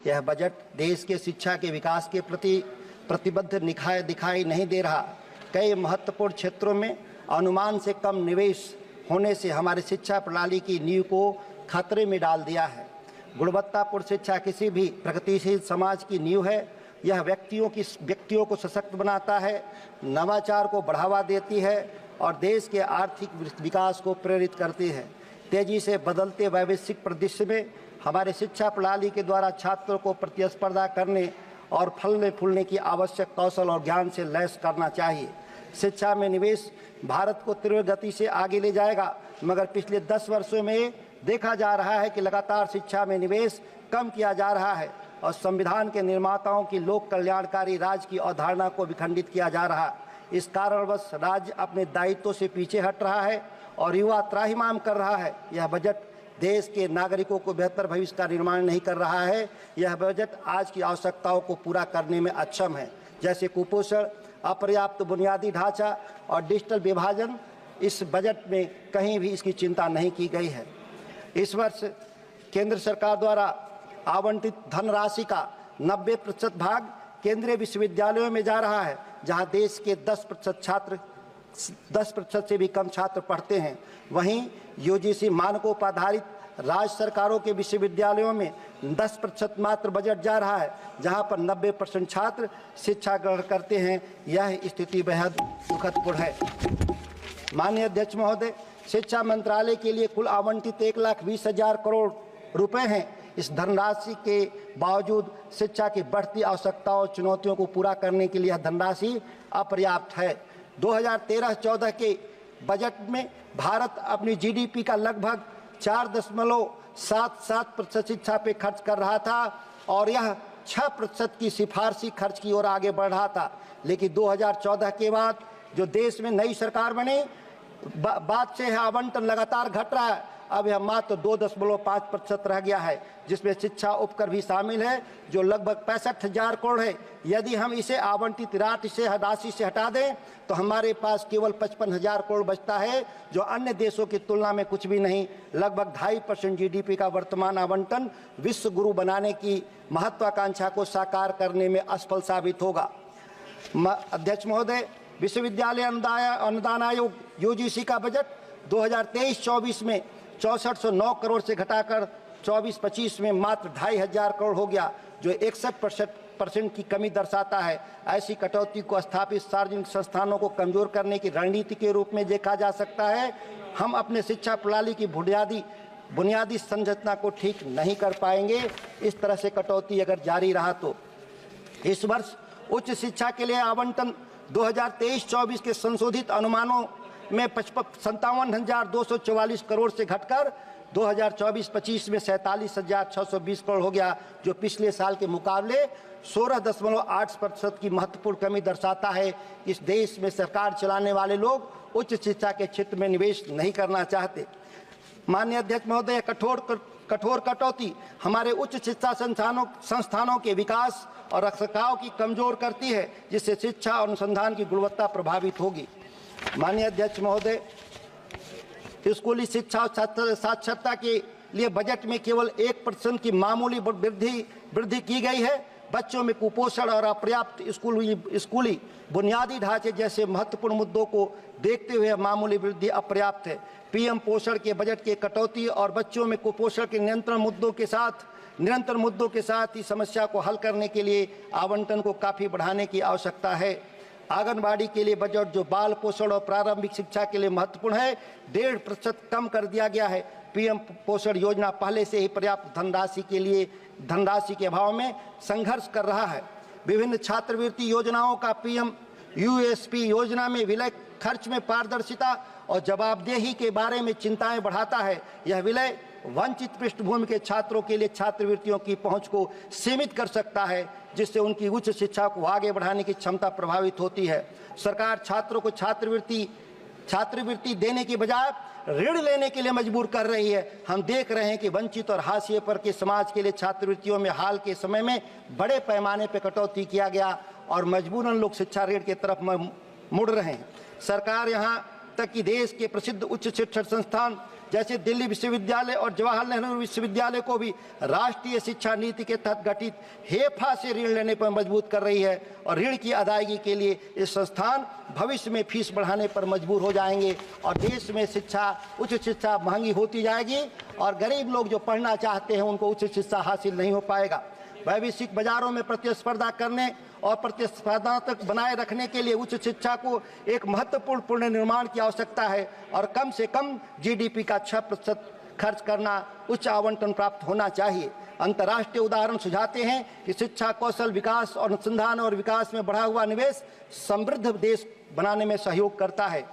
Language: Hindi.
यह बजट देश के शिक्षा के विकास के प्रति प्रतिबद्ध दिखाई नहीं दे रहा। कई महत्वपूर्ण क्षेत्रों में अनुमान से कम निवेश होने से हमारी शिक्षा प्रणाली की नींव को खतरे में डाल दिया है। गुणवत्तापूर्ण शिक्षा किसी भी प्रगतिशील समाज की नींव है। यह व्यक्तियों को सशक्त बनाता है, नवाचार को बढ़ावा देती है और देश के आर्थिक विकास को प्रेरित करती है। तेजी से बदलते वैश्विक परिदृश्य में हमारे शिक्षा प्रणाली के द्वारा छात्रों को प्रतिस्पर्धा करने और फलने फूलने की आवश्यक कौशल और ज्ञान से लैस करना चाहिए। शिक्षा में निवेश भारत को तीव्र गति से आगे ले जाएगा, मगर पिछले 10 वर्षों में देखा जा रहा है कि लगातार शिक्षा में निवेश कम किया जा रहा है और संविधान के निर्माताओं की लोक कल्याणकारी राज्य की अवधारणा को विखंडित किया जा रहा है। इस कारणवश राज्य अपने दायित्वों से पीछे हट रहा है और युवा त्राहिमाम कर रहा है। यह बजट देश के नागरिकों को बेहतर भविष्य का निर्माण नहीं कर रहा है। यह बजट आज की आवश्यकताओं को पूरा करने में अक्षम है, जैसे कुपोषण, अपर्याप्त बुनियादी ढांचा और डिजिटल विभाजन। इस बजट में कहीं भी इसकी चिंता नहीं की गई है। इस वर्ष केंद्र सरकार द्वारा आवंटित धनराशि का 90% भाग केंद्रीय विश्वविद्यालयों में जा रहा है, जहां देश के 10% से भी कम छात्र पढ़ते हैं। वहीं यूजीसी मानकों पर आधारित राज्य सरकारों के विश्वविद्यालयों में 10% मात्र बजट जा रहा है, जहां पर 90% छात्र शिक्षा ग्रहण करते हैं। यह स्थिति बेहद दुखदपूर्ण है। माननीय अध्यक्ष महोदय, शिक्षा मंत्रालय के लिए कुल आवंटित 1,20,000 करोड़ रुपए हैं। इस धनराशि के बावजूद शिक्षा की बढ़ती आवश्यकताओं और चुनौतियों को पूरा करने के लिए यह धनराशि अपर्याप्त है। 2013-14 के बजट में भारत अपनी जीडीपी का लगभग 4.77% शिक्षा पे खर्च कर रहा था और यह 6% की सिफारशी खर्च की ओर आगे बढ़ रहा था। लेकिन 2014 के बाद जो देश में नई सरकार बनी, बाद से आवंटन लगातार घट रहा है। अब यह मात्र 2.5% रह गया है, जिसमें शिक्षा उपकर भी शामिल है, जो लगभग 65,000 करोड़ है। यदि हम इसे आवंटित राशि से हटा दें तो हमारे पास केवल 55,000 करोड़ बचता है, जो अन्य देशों की तुलना में कुछ भी नहीं। लगभग 2.5% जीडीपी का वर्तमान आवंटन विश्व गुरु बनाने की महत्वाकांक्षा को साकार करने में असफल साबित होगा। अध्यक्ष महोदय, विश्वविद्यालय अनुदान आयोग यूजीसी का बजट 2023-24 में 6409 करोड़ से घटाकर 24-25 में मात्र 2,500 करोड़ हो गया, जो 61% की कमी दर्शाता है। ऐसी कटौती को स्थापित सार्वजनिक संस्थानों को कमजोर करने की रणनीति के रूप में देखा जा सकता है। हम अपने शिक्षा प्रणाली की बुनियादी संरचना को ठीक नहीं कर पाएंगे। इस तरह से कटौती अगर जारी रहा तो इस वर्ष उच्च शिक्षा के लिए आवंटन 2023-24 के संशोधित अनुमानों में 57,244 करोड़ से घटकर 2024-25 में 47,620 करोड़ हो गया, जो पिछले साल के मुकाबले 16.8% की महत्वपूर्ण कमी दर्शाता है। इस देश में सरकार चलाने वाले लोग उच्च शिक्षा के क्षेत्र में निवेश नहीं करना चाहते। माननीय अध्यक्ष महोदय, कठोर कटौती हमारे उच्च शिक्षा संस्थानों के विकास और रखरखाव की कमजोर करती है, जिससे शिक्षा और अनुसंधान की गुणवत्ता प्रभावित होगी। माननीय अध्यक्ष महोदय, स्कूली शिक्षा और साक्षरता के लिए बजट में केवल 1% की मामूली वृद्धि की गई है। बच्चों में कुपोषण और अपर्याप्त स्कूली बुनियादी ढांचे जैसे महत्वपूर्ण मुद्दों को देखते हुए मामूली वृद्धि अपर्याप्त है। पीएम पोषण के बजट की कटौती और बच्चों में कुपोषण के निरंतर मुद्दों के साथ ही समस्या को हल करने के लिए आवंटन को काफी बढ़ाने की आवश्यकता है। आंगनबाड़ी के लिए बजट, जो बाल पोषण और प्रारंभिक शिक्षा के लिए महत्वपूर्ण है, 1.5% कम कर दिया गया है। पीएम पोषण योजना पहले से ही पर्याप्त धनराशि के अभाव में संघर्ष कर रहा है। विभिन्न छात्रवृत्ति योजनाओं का पीएम यूएसपी योजना में विलय खर्च में पारदर्शिता और जवाबदेही के बारे में चिंताएं बढ़ाता है। यह विलय वंचित पृष्ठभूमि के छात्रों के लिए छात्रवृत्तियों की पहुंच को सीमित कर सकता है, जिससे उनकी उच्च शिक्षा को आगे बढ़ाने की क्षमता प्रभावित होती है। सरकार छात्रों को छात्रवृत्ति देने की बजाय ऋण लेने के लिए मजबूर कर रही है। हम देख रहे हैं कि वंचित और हाशिए पर के समाज के लिए छात्रवृत्तियों में हाल के समय में बड़े पैमाने पर कटौती किया गया और मजबूरन लोग शिक्षा ऋण की तरफ मुड़ रहे हैं। सरकार यहाँ तक कि देश के प्रसिद्ध उच्च शिक्षण संस्थान जैसे दिल्ली विश्वविद्यालय और जवाहरलाल नेहरू विश्वविद्यालय को भी राष्ट्रीय शिक्षा नीति के तहत गठित हेफा से ऋण लेने पर मजबूर कर रही है और ऋण की अदायगी के लिए ये संस्थान भविष्य में फीस बढ़ाने पर मजबूर हो जाएंगे और देश में उच्च शिक्षा महंगी होती जाएगी और गरीब लोग जो पढ़ना चाहते हैं उनको उच्च शिक्षा हासिल नहीं हो पाएगा। वैश्विक बाजारों में प्रतिस्पर्धा करने और प्रतिस्पर्धात्मक बनाए रखने के लिए उच्च शिक्षा को एक महत्वपूर्ण पुनर्निर्माण की आवश्यकता है और कम से कम जीडीपी का 6% खर्च करना उच्च आवंटन प्राप्त होना चाहिए। अंतर्राष्ट्रीय उदाहरण सुझाते हैं कि शिक्षा, कौशल विकास और अनुसंधान और विकास में बढ़ा हुआ निवेश समृद्ध देश बनाने में सहयोग करता है।